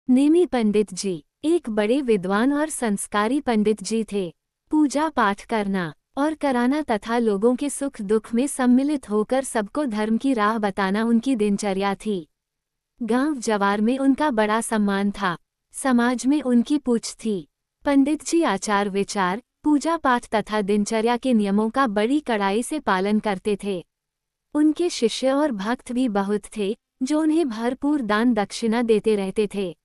नेमी पंडित जी एक बड़े विद्वान और संस्कारी पंडित जी थे। पूजा पाठ करना और कराना तथा लोगों के सुख दुख में सम्मिलित होकर सबको धर्म की राह बताना उनकी दिनचर्या थी। गांव जवार में उनका बड़ा सम्मान था। समाज में उनकी पूछ थी। पंडित जी आचार विचार, पूजा पाठ तथा दिनचर्या के नियमों का बड़ी कड़ाई से पालन करते थे। उनके शिष्य और भक्त भी बहुत थे, जो उन्हें भरपूर दान दक्षिणा देते रहते थे।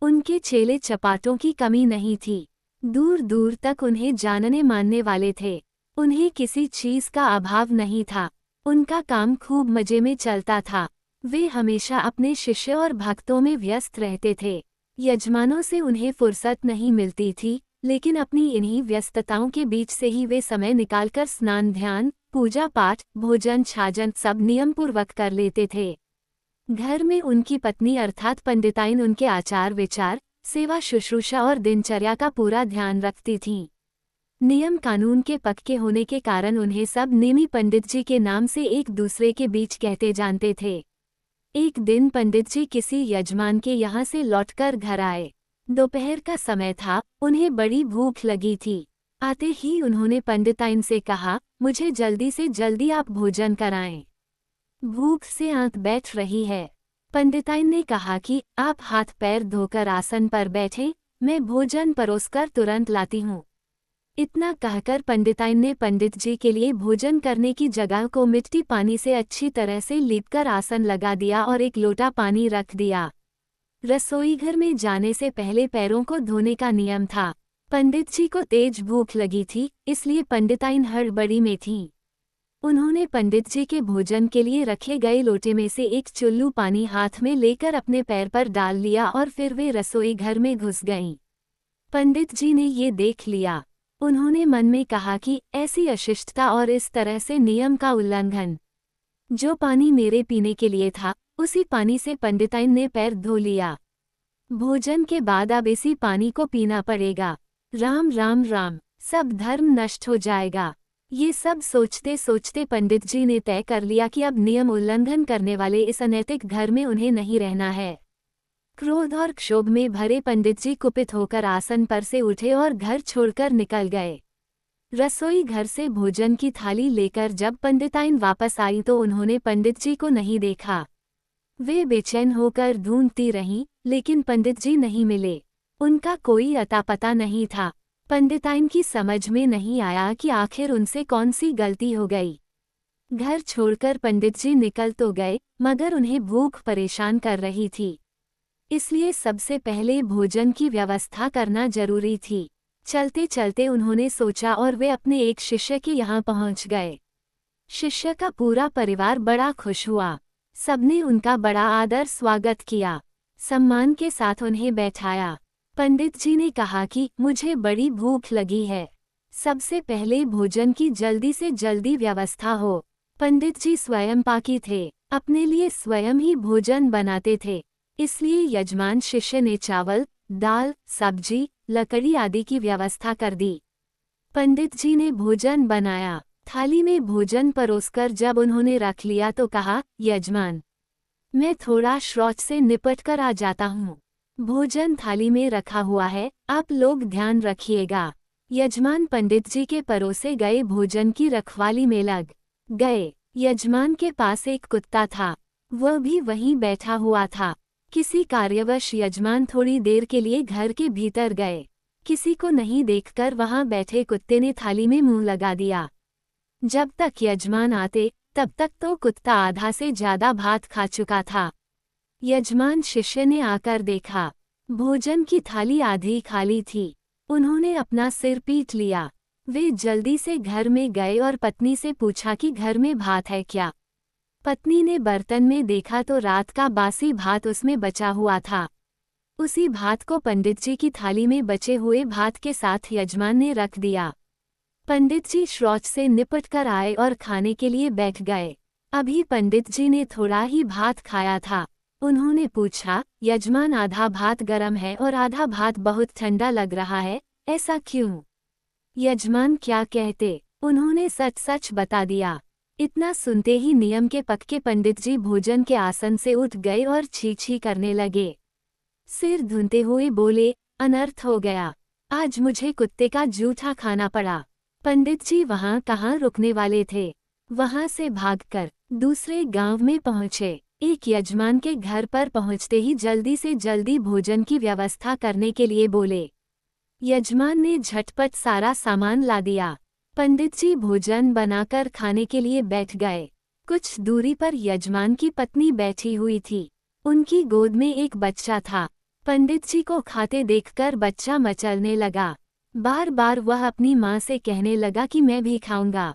उनके चेले चपाटों की कमी नहीं थी। दूर दूर तक उन्हें जानने मानने वाले थे। उन्हें किसी चीज का अभाव नहीं था। उनका काम खूब मजे में चलता था। वे हमेशा अपने शिष्य और भक्तों में व्यस्त रहते थे। यजमानों से उन्हें फुर्सत नहीं मिलती थी, लेकिन अपनी इन्हीं व्यस्तताओं के बीच से ही वे समय निकालकर स्नान, ध्यान, पूजा पाठ, भोजन छाजन सब नियमपूर्वक कर लेते थे। घर में उनकी पत्नी अर्थात पंडिताइन उनके आचार विचार, सेवा शुश्रूषा और दिनचर्या का पूरा ध्यान रखती थीं। नियम कानून के पक्के होने के कारण उन्हें सब नेमी पंडित जी के नाम से एक दूसरे के बीच कहते जानते थे। एक दिन पंडित जी किसी यजमान के यहाँ से लौटकर घर आए। दोपहर का समय था, उन्हें बड़ी भूख लगी थी। आते ही उन्होंने पंडिताइन से कहा, मुझे जल्दी से जल्दी आप भोजन कराएं। भूख से आंख बैठ रही है। पंडिताइन ने कहा कि आप हाथ पैर धोकर आसन पर बैठें, मैं भोजन परोसकर तुरंत लाती हूँ। इतना कहकर पंडिताइन ने पंडित जी के लिए भोजन करने की जगह को मिट्टी पानी से अच्छी तरह से लीपकर आसन लगा दिया और एक लोटा पानी रख दिया। रसोईघर में जाने से पहले पैरों को धोने का नियम था। पंडित जी को तेज भूख लगी थी, इसलिए पंडिताइन हड़बड़ी में थीं। उन्होंने पंडित जी के भोजन के लिए रखे गए लोटे में से एक चुल्लू पानी हाथ में लेकर अपने पैर पर डाल लिया और फिर वे रसोई घर में घुस गईं। पंडित जी ने ये देख लिया। उन्होंने मन में कहा कि ऐसी अशिष्टता और इस तरह से नियम का उल्लंघन। जो पानी मेरे पीने के लिए था, उसी पानी से पंडिताइन ने पैर धो लिया। भोजन के बाद अब इसी पानी को पीना पड़ेगा। राम राम राम, सब धर्म नष्ट हो जाएगा। ये सब सोचते सोचते पंडित जी ने तय कर लिया कि अब नियम उल्लंघन करने वाले इस अनैतिक घर में उन्हें नहीं रहना है। क्रोध और क्षोभ में भरे पंडित जी कुपित होकर आसन पर से उठे और घर छोड़कर निकल गए। रसोई घर से भोजन की थाली लेकर जब पंडिताइन वापस आई तो उन्होंने पंडित जी को नहीं देखा। वे बेचैन होकर ढूंढती रहीं, लेकिन पंडित जी नहीं मिले। उनका कोई अता पता नहीं था। पंडिताइन की समझ में नहीं आया कि आखिर उनसे कौन सी गलती हो गई। घर छोड़कर पंडित जी निकल तो गए, मगर उन्हें भूख परेशान कर रही थी। इसलिए सबसे पहले भोजन की व्यवस्था करना जरूरी थी। चलते चलते उन्होंने सोचा और वे अपने एक शिष्य के यहाँ पहुँच गए। शिष्य का पूरा परिवार बड़ा खुश हुआ। सबने उनका बड़ा आदर स्वागत किया। सम्मान के साथ उन्हें बैठाया। पंडित जी ने कहा कि मुझे बड़ी भूख लगी है। सबसे पहले भोजन की जल्दी से जल्दी व्यवस्था हो। पंडित जी स्वयं पाकी थे, अपने लिए स्वयं ही भोजन बनाते थे। इसलिए यजमान शिष्य ने चावल, दाल, सब्जी, लकड़ी आदि की व्यवस्था कर दी। पंडित जी ने भोजन बनाया। थाली में भोजन परोसकर जब उन्होंने रख लिया तो कहा, यजमान, मैं थोड़ा शौच से निपट कर आ जाता हूँ। भोजन थाली में रखा हुआ है, आप लोग ध्यान रखिएगा। यजमान पंडित जी के परोसे गए भोजन की रखवाली में लग गए। यजमान के पास एक कुत्ता था, वह भी वहीं बैठा हुआ था। किसी कार्यवश यजमान थोड़ी देर के लिए घर के भीतर गए। किसी को नहीं देखकर वहां बैठे कुत्ते ने थाली में मुंह लगा दिया। जब तक यजमान आते, तब तक तो कुत्ता आधा से ज्यादा भात खा चुका था। यजमान शिष्य ने आकर देखा, भोजन की थाली आधी खाली थी। उन्होंने अपना सिर पीट लिया। वे जल्दी से घर में गए और पत्नी से पूछा कि घर में भात है क्या। पत्नी ने बर्तन में देखा तो रात का बासी भात उसमें बचा हुआ था। उसी भात को पंडित जी की थाली में बचे हुए भात के साथ यजमान ने रख दिया। पंडित जी शौच से निपट कर आए और खाने के लिए बैठ गए। अभी पंडित जी ने थोड़ा ही भात खाया था। उन्होंने पूछा, यजमान, आधा भात गर्म है और आधा भात बहुत ठंडा लग रहा है, ऐसा क्यों? यजमान क्या कहते, उन्होंने सच सच बता दिया। इतना सुनते ही नियम के पक्के पंडित जी भोजन के आसन से उठ गए और छी छी करने लगे। सिर धुनते हुए बोले, अनर्थ हो गया, आज मुझे कुत्ते का जूठा खाना पड़ा। पंडित जी वहाँ कहाँ रुकने वाले थे, वहाँ से भागकर दूसरे गांव में पहुँचे। एक यजमान के घर पर पहुँचते ही जल्दी से जल्दी भोजन की व्यवस्था करने के लिए बोले। यजमान ने झटपट सारा सामान ला दिया। पंडित जी भोजन बनाकर खाने के लिए बैठ गए। कुछ दूरी पर यजमान की पत्नी बैठी हुई थी। उनकी गोद में एक बच्चा था। पंडित जी को खाते देखकर बच्चा मचलने लगा। बार बार वह अपनी माँ से कहने लगा कि मैं भी खाऊंगा।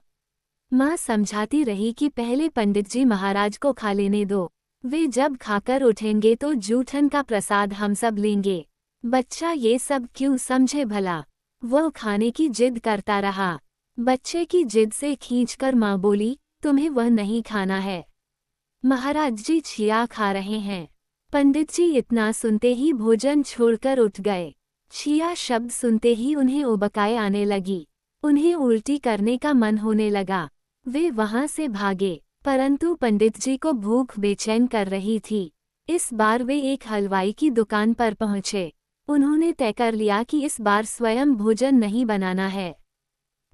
माँ समझाती रही कि पहले पंडित जी महाराज को खा लेने दो, वे जब खाकर उठेंगे तो जूठन का प्रसाद हम सब लेंगे। बच्चा ये सब क्यों समझे भला, वह खाने की जिद करता रहा। बच्चे की जिद से खींचकर माँ बोली, तुम्हें वह नहीं खाना है, महाराज जी छिया खा रहे हैं। पंडित जी इतना सुनते ही भोजन छोड़कर उठ गए। छिया शब्द सुनते ही उन्हें उबकाई आने लगी। उन्हें उल्टी करने का मन होने लगा। वे वहां से भागे, परंतु पंडित जी को भूख बेचैन कर रही थी। इस बार वे एक हलवाई की दुकान पर पहुंचे। उन्होंने तय कर लिया कि इस बार स्वयं भोजन नहीं बनाना है,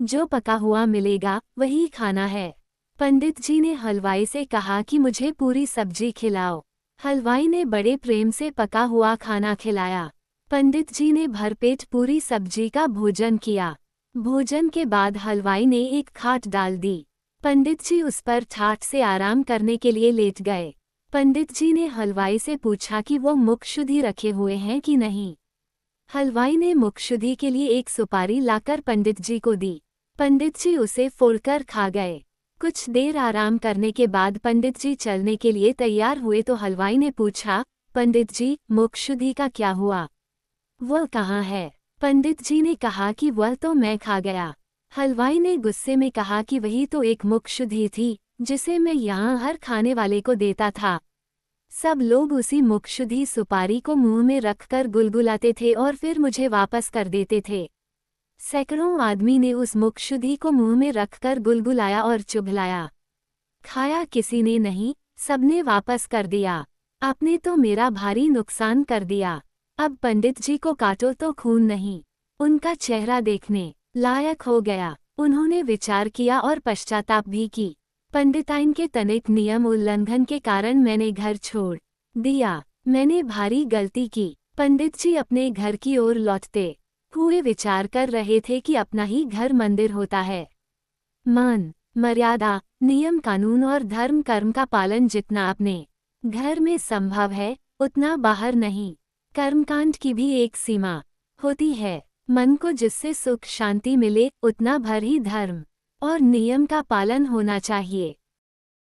जो पका हुआ मिलेगा वही खाना है। पंडित जी ने हलवाई से कहा कि मुझे पूरी सब्जी खिलाओ। हलवाई ने बड़े प्रेम से पका हुआ खाना खिलाया। पंडित जी ने भरपेट पूरी सब्जी का भोजन किया। भोजन के बाद हलवाई ने एक खाट डाल दी। पंडित जी उस पर ठाठ से आराम करने के लिए लेट गए। पंडित जी ने हलवाई से पूछा कि वो मुखशुद्धि रखे हुए हैं कि नहीं। हलवाई ने मुखशुद्धि के लिए एक सुपारी लाकर पंडित जी को दी। पंडित जी उसे फोड़कर खा गए। कुछ देर आराम करने के बाद पंडित जी चलने के लिए तैयार हुए तो हलवाई ने पूछा, पंडित जी मुखशुद्धि का क्या हुआ, वह कहाँ है। पंडित जी ने कहा कि वह तो मैं खा गया। हलवाई ने गुस्से में कहा कि वही तो एक मुखशुद्धि थी जिसे मैं यहाँ हर खाने वाले को देता था। सब लोग उसी मुखशुद्धि सुपारी को मुंह में रखकर गुलगुलाते थे और फिर मुझे वापस कर देते थे। सैकड़ों आदमी ने उस मुखशुद्धि को मुंह में रखकर गुलगुलाया और चुभलाया। खाया किसी ने नहीं, सबने वापस कर दिया। आपने तो मेरा भारी नुकसान कर दिया। अब पंडित जी को काटो तो खून नहीं। उनका चेहरा देखने लायक हो गया। उन्होंने विचार किया और पश्चाताप भी की। पंडिताइन के तनिक नियम उल्लंघन के कारण मैंने घर छोड़ दिया। मैंने भारी गलती की। पंडित जी अपने घर की ओर लौटते हुए विचार कर रहे थे कि अपना ही घर मंदिर होता है। मान मर्यादा, नियम कानून और धर्म कर्म का पालन जितना अपने घर में संभव है उतना बाहर नहीं। कर्मकांड की भी एक सीमा होती है। मन को जिससे सुख शांति मिले उतना भर ही धर्म और नियम का पालन होना चाहिए।